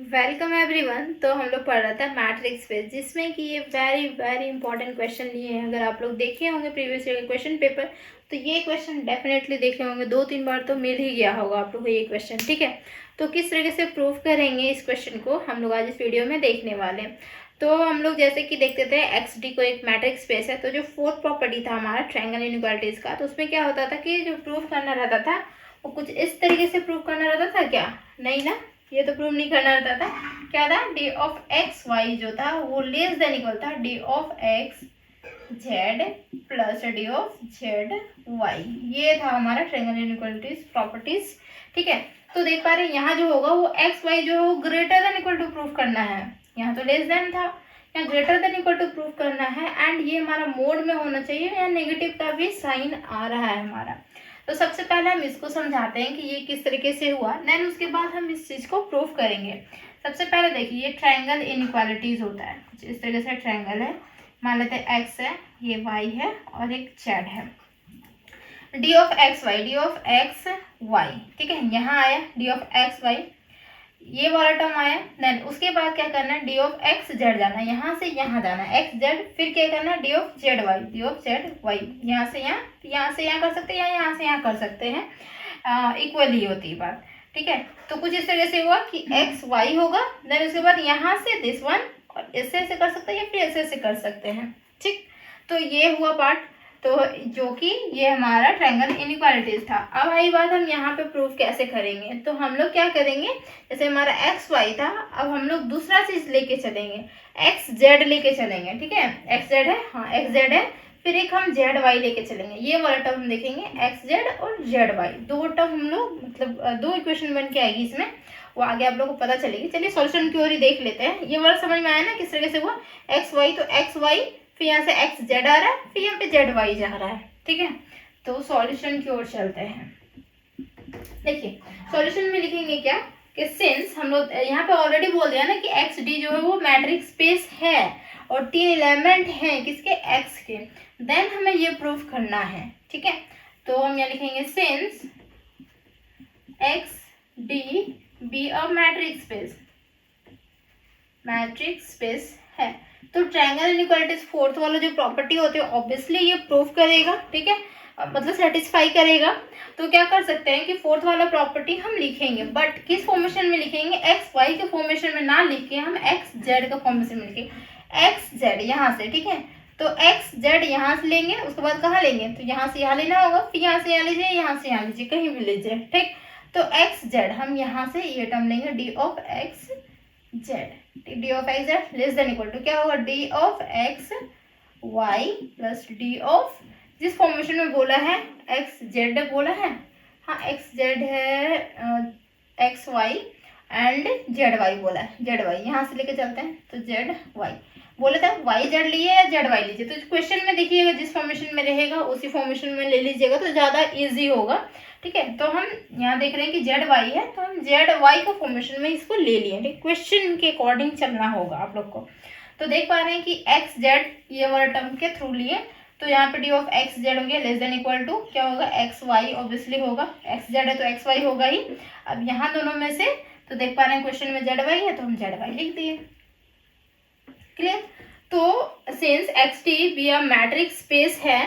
Welcome everyone. तो हम लोग पढ़ रहा था मैट्रिक्स स्पेस, जिसमें कि ये वेरी वेरी इंपॉर्टेंट क्वेश्चन लिए हैं। अगर आप लोग देखे होंगे प्रीवियस ईयर के क्वेश्चन पेपर, तो ये क्वेश्चन डेफिनेटली देखे होंगे, 2-3 बार तो मिल ही गया होगा आप लोग को ये क्वेश्चन। ठीक है, तो किस तरीके से प्रूव करेंगे इस क्वेश्चन को हम लोग आज इस वीडियो में देखने वाले हैं। तो हम लोग जैसे कि देखते थे एक्स डी को एक मैट्रिक्स स्पेस है, तो जो फोर्थ प्रॉपर्टी था हमारा ट्रायंगल इनइक्वालिटीज का, तो उसमें क्या होता था कि जो प्रूव करना रहता था वो कुछ इस तरीके से प्रूव करना रहता था। क्या नहीं ना, ये तो प्रूव नहीं करना रहता था। क्या था, डी ऑफ एक्स वाई जो था वो लेस देन इक्वल था D of X Z plus D of Z Y. ये था हमारा ट्रायंगल इनइक्वालिटीज प्रॉपर्टीज। ठीक है, तो देख पा रहे हैं यहाँ जो होगा वो एक्स वाई जो है वो greater than equal to prove करना है। यहाँ तो लेस देन था, यहाँ greater than equal to prove करना है। एंड ये हमारा मोड में होना चाहिए, यहाँ नेगेटिव का भी साइन आ रहा है हमारा। तो सबसे पहले हम इसको समझाते हैं कि ये किस तरीके से हुआ, देन उसके बाद हम इस चीज़ को प्रूफ करेंगे। सबसे पहले देखिए, ये ट्रायंगल इनइक्वालिटीज होता है कुछ इस तरीके से। ट्रायंगल है, मान लेते हैं एक्स है, ये वाई है और एक जेड है। D of X Y, D of X Y, ठीक है, यहाँ आया डी ऑफ एक्स वाई, ये वाला टर्म आया। देन उसके बाद क्या करना है, डी ऑफ एक्स जेड जाना है, यहाँ से यहाँ जाना है एक्स जेड, फिर क्या करना है D of Z Y, D of Z Y, यहाँ से यहाँ, यहाँ से यहाँ कर सकते हैं या यहाँ से यहाँ कर सकते हैं, इक्वली होती है बात। ठीक है, तो कुछ इस तरह से हुआ कि एक्स वाई होगा, देन उसके बाद यहाँ से दिस वन, और ऐसे कर सकते हैं या फिर ऐसे कर सकते हैं। ठीक, तो ये हुआ पार्ट, तो जो कि ये हमारा ट्रायंगल इनइक्वालिटीज था। अब आई बात हम यहाँ पे प्रूफ कैसे करेंगे। तो हम लोग क्या करेंगे, जैसे हमारा एक्स वाई था, अब हम लोग दूसरा चीज लेके चलेंगे, एक्स जेड लेके चलेंगे। ठीक है, एक्स जेड है, हाँ एक्स जेड है, फिर एक हम जेड वाई लेके चलेंगे। ये वाला टर्म हम देखेंगे, एक्स जेड और जेड वाई, दो टर्म हम लोग मतलब दो इक्वेशन बन के आएगी इसमें, वो आगे आप लोग को पता चलेगी। चलिए सॉल्यूशन की ओर ही देख लेते हैं। ये वाला समझ में आया ना किस तरीके से हुआ, एक्स वाई, तो एक्स वाई, फिर यहाँ से एक्स जेड आ रहा है, फिर यहाँ पे जेड वाई जा रहा है। ठीक है, तो सॉल्यूशन की ओर चलते हैं। देखिए सॉल्यूशन में लिखेंगे क्या कि सिंस हम लोग यहाँ पे ऑलरेडी बोल दिया ना कि एक्स डी जो है वो मैट्रिक्स स्पेस है और 3 एलिमेंट हैं किसके, एक्स के, देन हमें ये प्रूफ करना है। ठीक है, तो हम यहाँ लिखेंगे since x D be a matrix space, matrix space है, तो ट्रायंगल इनइक्वालिटीज फोर्थ वाला जो प्रॉपर्टी होती है ऑब्वियसली ये प्रूफ करेगा। ठीक है, मतलब सेटिस्फाई करेगा। तो क्या कर सकते हैं कि फोर्थ वाला प्रॉपर्टी हम लिखेंगे, बट किस फॉर्मेशन में लिखेंगे, एक्स वाई के फॉर्मेशन में ना लिख के हम एक्स जेड का फॉर्मेशन में लिखेंगे। एक्स जेड यहाँ से, ठीक है, तो एक्स जेड यहाँ से लेंगे, उसके बाद कहाँ लेंगे, तो यहाँ से यहाँ लेना होगा, फिर यहाँ से यहाँ लीजिए, यहाँ से यहाँ लीजिए, कहीं भी लीजिए। ठीक, तो एक्स जेड हम यहाँ से ये टर्म लेंगे, D of X Z, D of X Z less than equal to क्या होगा, D of X Y plus D of, जिस फॉर्मेशन में बोला है एक्स जेड बोला है, हाँ एक्स जेड है, X Y and Z Y बोला है, जेड वाई यहाँ से लेके चलते हैं, तो जेड वाई बोला था, वाई जेड लिए या जेड वाई लीजिए, तो क्वेश्चन में देखिएगा जिस फॉर्मेशन में रहेगा उसी फॉर्मेशन में ले लीजिएगा तो ज़्यादा इजी होगा। ठीक है, तो हम यहाँ देख रहे हैं कि जेड वाई है, तो हम जेड वाई का फॉर्मेशन में इसको ले लिए। ठीक, क्वेश्चन के अकॉर्डिंग चलना होगा आप लोग को। तो देख पा रहे हैं कि एक्स जेड ये वाला टर्म के थ्रू लिए, तो यहाँ पे डी ऑफ एक्स जेड हो गया लेस देन इक्वल टू क्या होगा, एक्स वाई ऑब्वियसली होगा, एक्स जेड है तो एक्स वाई होगा ही। अब यहाँ दोनों में से तो देख पा रहे हैं क्वेश्चन में जेड वाई है तो हम जेड वाई लिख दिए। क्लियर, तो since x T be a matrix space है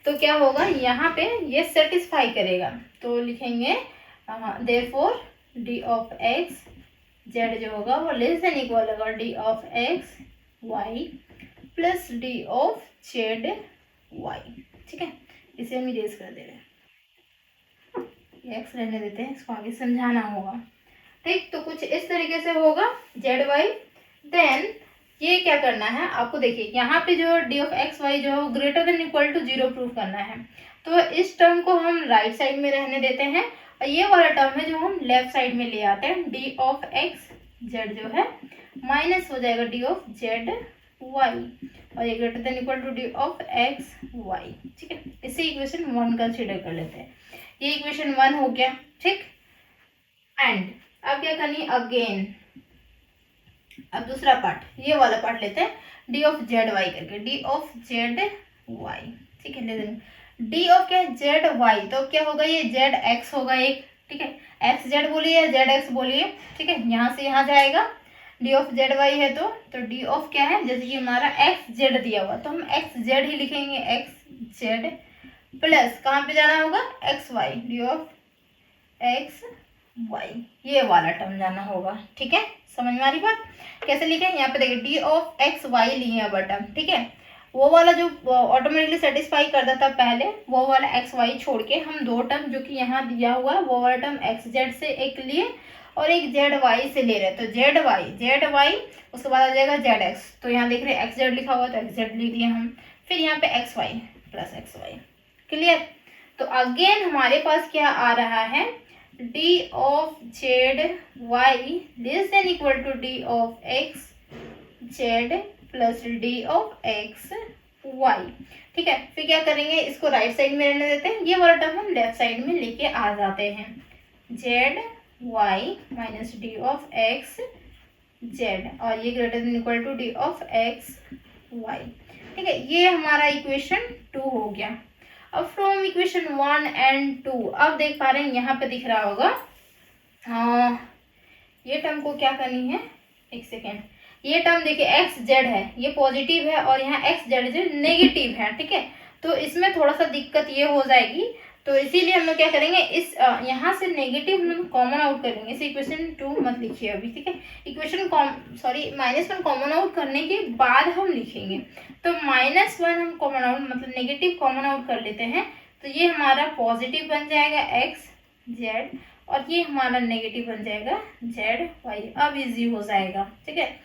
तो क्या होगा, यहाँ पे ये सेटिस्फाई करेगा, तो लिखेंगे therefore D of X Z जो होगा वो लेस देन इक्वल होगा D of X Y plus D of Z Y. ठीक है, इसे हम इरेज कर दे रहे हैं, ये एक्स रहने देते हैं, इसको आगे समझाना होगा। ठीक, तो कुछ इस तरीके से होगा जेड वाई। देन ये क्या करना है आपको, देखिए यहाँ पे जो डी ऑफ एक्स वाई जो है वो greater than equal to 0 proof करना है, तो इस टर्म को हम राइट साइड में रहने देते हैं और ये वाला टर्म है जो हम लेफ्ट साइड में ले आते हैं, डी ऑफ एक्स जेड जो है माइनस हो जाएगा डी ऑफ जेड वाई, और ये greater than equal to D of X Y. ठीक है, इसे इक्वेशन 1 कंसीडर कर लेते हैं, ये इक्वेशन 1 हो गया। ठीक, एंड अब क्या करनी है अगेन, अब दूसरा पार्ट ये वाला पार्ट लेते हैं, डी ऑफ जेड वाई करके, डी ऑफ जेड वाई। ठीक है, ले डी ऑफ क्या जेड वाई, तो क्या होगा, ये जेड एक्स होगा एक, ठीक है, एक्स जेड बोलिए या जेड एक्स बोलिए, ठीक है, यहाँ से यहाँ जाएगा, डी ऑफ जेड वाई है तो डी ऑफ क्या है, जैसे कि हमारा एक्स जेड दिया हुआ तो हम एक्स जेड ही लिखेंगे, एक्स जेड प्लस कहाँ पे जाना होगा, X Y, D of X Y, ये वाला टर्म जाना होगा। ठीक है, समझ में आ रही बात? कैसे लिखे, यहाँ पे देखिए डी ऑफ एक्स वाई लिए अब टर्म, ठीक है, वो वाला जो ऑटोमेटिकली सेटिस्फाई करता था पहले, वो वाला एक्स वाई छोड़ के हम दो टर्म जो कि यहाँ दिया हुआ है वो वाला टर्म एक्स जेड से एक लिए और एक जेड वाई से ले रहे, तो जेड वाई उसके बाद आ जाएगा जेड एक्स, तो यहाँ देख रहे हैं एक्स जेड लिखा हुआ तो एक्स जेड लिख दिए हम, फिर यहाँ पे X Y plus X Y. Clear? तो अगेन हमारे पास क्या आ रहा है, D of Z Y less than equal to D of X Z plus D of X Y. ठीक है, फिर क्या करेंगे, इसको राइट साइड में रहने देते हैं, ये वाला टर्म हम लेफ्ट साइड में लेके आ जाते हैं, Z Y minus D of X Z और ये greater than equal to D of X Y. ठीक है, ये हमारा इक्वेशन 2 हो गया। अब फ्रॉम इक्वेशन 1 एंड 2 अब देख पा रहे हैं यहाँ पे दिख रहा होगा, ये टर्म को क्या करनी है, एक सेकेंड, ये टर्म देखिए एक्स जेड है, ये पॉजिटिव है और यहाँ एक्स जेड जो नेगेटिव है। ठीक है, तो इसमें थोड़ा सा दिक्कत ये हो जाएगी, तो इसीलिए हम लोग क्या करेंगे, इस यहाँ से नेगेटिव हम लोग कॉमन आउट करेंगे, इस इक्वेशन 2 मत लिखिए अभी। ठीक है, इक्वेशन -1 कॉमन आउट करने के बाद हम लिखेंगे, तो -1 हम कॉमन आउट मतलब नेगेटिव कॉमन आउट कर लेते हैं, तो ये हमारा पॉजिटिव बन जाएगा एक्स जेड और ये हमारा नेगेटिव बन जाएगा जेड वाई। अब इजी हो जाएगा। ठीक है,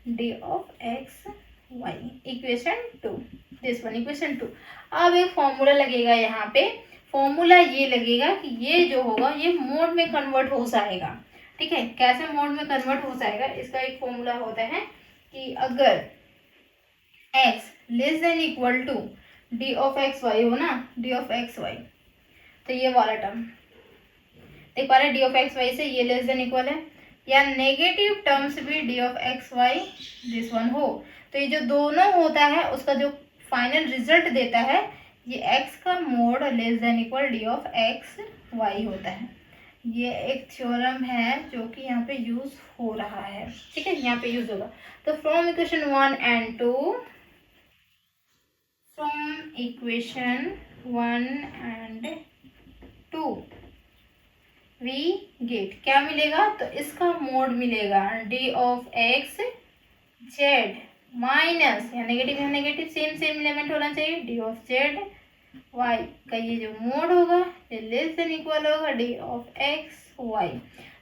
D of X Y equation 2, this one equation 2। अब एक फॉर्मूला लगेगा यहाँ पे, फॉर्मूला ये लगेगा कि ये जो होगा ये मोड में कन्वर्ट हो जाएगा। ठीक है, कैसे मोड में कन्वर्ट हो जाएगा, इसका एक फॉर्मूला होता है कि अगर x less than equal to D of X Y हो ना, डी ऑफ एक्स वाई, तो ये वाला टर्म देख पा रहे हैं, डी ऑफ एक्स वाई से ये लेस देन इक्वल है, या नेगेटिव टर्म्स भी D of X why this one हो, तो ये जो दोनों होता है उसका जो फाइनल रिजल्ट देता है ये x का mod less than equal D of X Y होता है। ये एक थ्योरम है जो कि यहाँ पे यूज हो रहा है। ठीक है, यहाँ पे यूज होगा। तो from equation 1 and 2, from equation 1 and 2 we get क्या मिलेगा, तो इसका मोड मिलेगा D of X Z minus, या नेगेटिव सेम एलिमेंट होना चाहिए, डी ऑफ जेड वाई का ये जो मोड होगा ये लेस देन इक्वल होगा डी ऑफ एक्स वाई।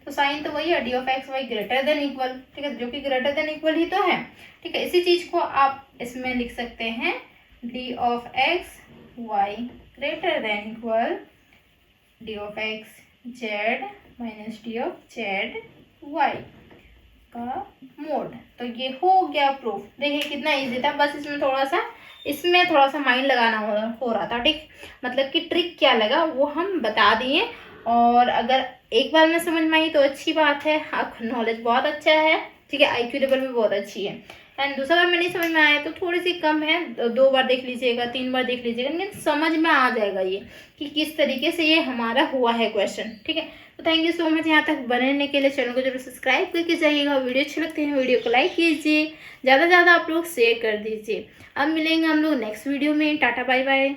तो साइन तो वही है, D of X Y greater than equal. ठीक है, जो कि ग्रेटर देन इक्वल ही तो है। ठीक है, इसी चीज को आप इसमें लिख सकते हैं, D of X Y greater than equal D of X Z minus D of Z Y का मोड। तो ये हो गया प्रूफ। देखिए कितना इजी था, बस इसमें थोड़ा सा माइंड लगाना हो रहा था। ठीक, मतलब कि ट्रिक क्या लगा वो हम बता दिए, और अगर एक बार में समझ में आई तो अच्छी बात है, आपका नॉलेज बहुत अच्छा है। ठीक है, IQ लेवल भी बहुत अच्छी है। एंड दूसरा बार में नहीं समझ में आया तो थोड़ी सी कम है, 2 बार देख लीजिएगा, 3 बार देख लीजिएगा, लेकिन समझ में आ जाएगा ये कि किस तरीके से ये हमारा हुआ है क्वेश्चन। ठीक है, तो थैंक यू सो मच यहाँ तक बनने के लिए। चैनल को जरूर सब्सक्राइब करके जाइएगा, वीडियो अच्छे लगते हैं वीडियो को लाइक कीजिए, ज़्यादा से ज़्यादा आप लोग शेयर कर दीजिए। अब मिलेंगे हम लोग नेक्स्ट वीडियो में। Tata bye bye.